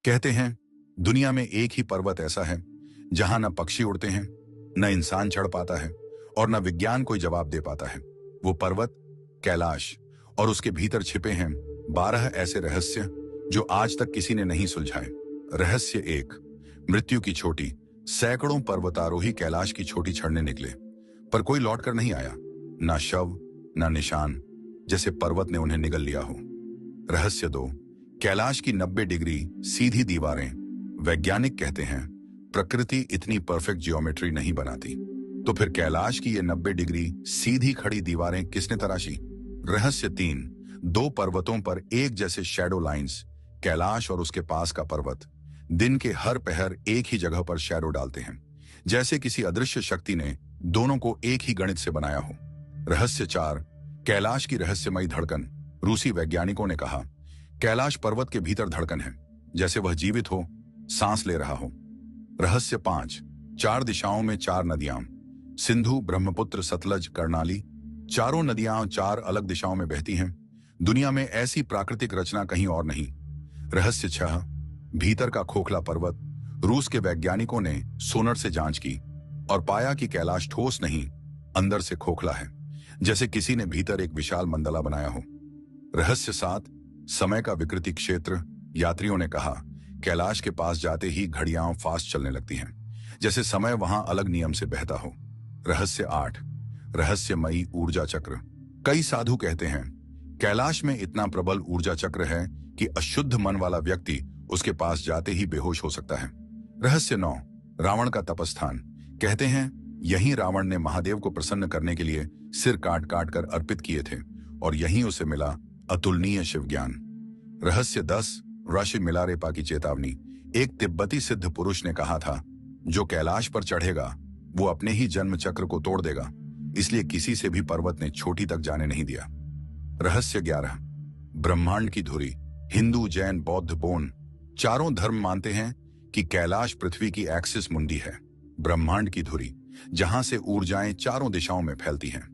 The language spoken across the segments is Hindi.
कहते हैं दुनिया में एक ही पर्वत ऐसा है जहां न पक्षी उड़ते हैं, न इंसान चढ़ पाता है और न विज्ञान कोई जवाब दे पाता है। वो पर्वत कैलाश, और उसके भीतर छिपे हैं 12 ऐसे रहस्य जो आज तक किसी ने नहीं सुलझाए। रहस्य 1। मृत्यु की चोटी। सैकड़ों पर्वतारोही कैलाश की चोटी चढ़ने निकले, पर कोई लौटकर नहीं आया। ना शव, ना निशान, जैसे पर्वत ने उन्हें निगल लिया हो। रहस्य 2। कैलाश की 90 डिग्री सीधी दीवारें। वैज्ञानिक कहते हैं प्रकृति इतनी परफेक्ट जियोमेट्री नहीं बनाती, तो फिर कैलाश की ये 90 डिग्री सीधी खड़ी दीवारें किसने तराशी। रहस्य 3। 2 पर्वतों पर एक जैसे शैडो लाइंस। कैलाश और उसके पास का पर्वत दिन के हर पहर एक ही जगह पर शैडो डालते हैं, जैसे किसी अदृश्य शक्ति ने दोनों को एक ही गणित से बनाया हो। रहस्य 4। कैलाश की रहस्यमयी धड़कन। रूसी वैज्ञानिकों ने कहा कैलाश पर्वत के भीतर धड़कन है, जैसे वह जीवित हो, सांस ले रहा हो। रहस्य 5। 4 दिशाओं में 4 नदियां। सिंधु, ब्रह्मपुत्र, सतलज, कर्णाली, चारों नदियां 4 अलग दिशाओं में बहती हैं। दुनिया में ऐसी प्राकृतिक रचना कहीं और नहीं। रहस्य 6। भीतर का खोखला पर्वत। रूस के वैज्ञानिकों ने सोनर से जांच की और पाया कि कैलाश ठोस नहीं, अंदर से खोखला है, जैसे किसी ने भीतर एक विशाल मंडला बनाया हो। रहस्य 7। समय का विकृति क्षेत्र। यात्रियों ने कहा कैलाश के पास जाते ही घड़ियां फास्ट चलने लगती हैं, जैसे समय वहां अलग नियम से बहता हो। रहस्य 8। रहस्यमयी ऊर्जा चक्र। कई साधु कहते हैं कैलाश में इतना प्रबल ऊर्जा चक्र है कि अशुद्ध मन वाला व्यक्ति उसके पास जाते ही बेहोश हो सकता है। रहस्य 9। रावण का तपस्थान। कहते हैं यहीं रावण ने महादेव को प्रसन्न करने के लिए सिर काट काट कर अर्पित किए थे और यहीं उसे मिला अतुलनीय शिव ज्ञान। रहस्य 10। ऋषि मिलारेपा की चेतावनी। एक तिब्बती सिद्ध पुरुष ने कहा था जो कैलाश पर चढ़ेगा वो अपने ही जन्म चक्र को तोड़ देगा, इसलिए किसी से भी पर्वत ने चोटी तक जाने नहीं दिया। रहस्य 11। ब्रह्मांड की धुरी। हिंदू, जैन, बौद्ध, बोन चारों धर्म मानते हैं कि कैलाश पृथ्वी की एक्सिस मुंडी है, ब्रह्मांड की धुरी, जहां से ऊर्जाएं चारों दिशाओं में फैलती हैं।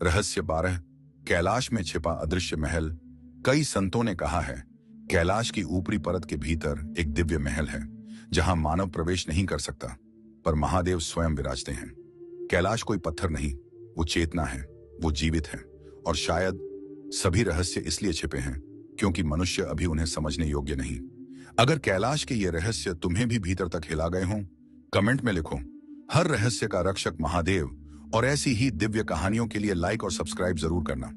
रहस्य 12। कैलाश में छिपा अदृश्य महल। कई संतों ने कहा है कैलाश की ऊपरी परत के भीतर एक दिव्य महल है जहां मानव प्रवेश नहीं कर सकता, पर महादेव स्वयं विराजते हैं। कैलाश कोई पत्थर नहीं, वो चेतना है, वो जीवित है, और शायद सभी रहस्य इसलिए छिपे हैं क्योंकि मनुष्य अभी उन्हें समझने योग्य नहीं। अगर कैलाश के ये रहस्य तुम्हें भी भीतर तक हिला गए हों, कमेंट में लिखो हर रहस्य का रक्षक महादेव, और ऐसी ही दिव्य कहानियों के लिए लाइक और सब्सक्राइब जरूर करना।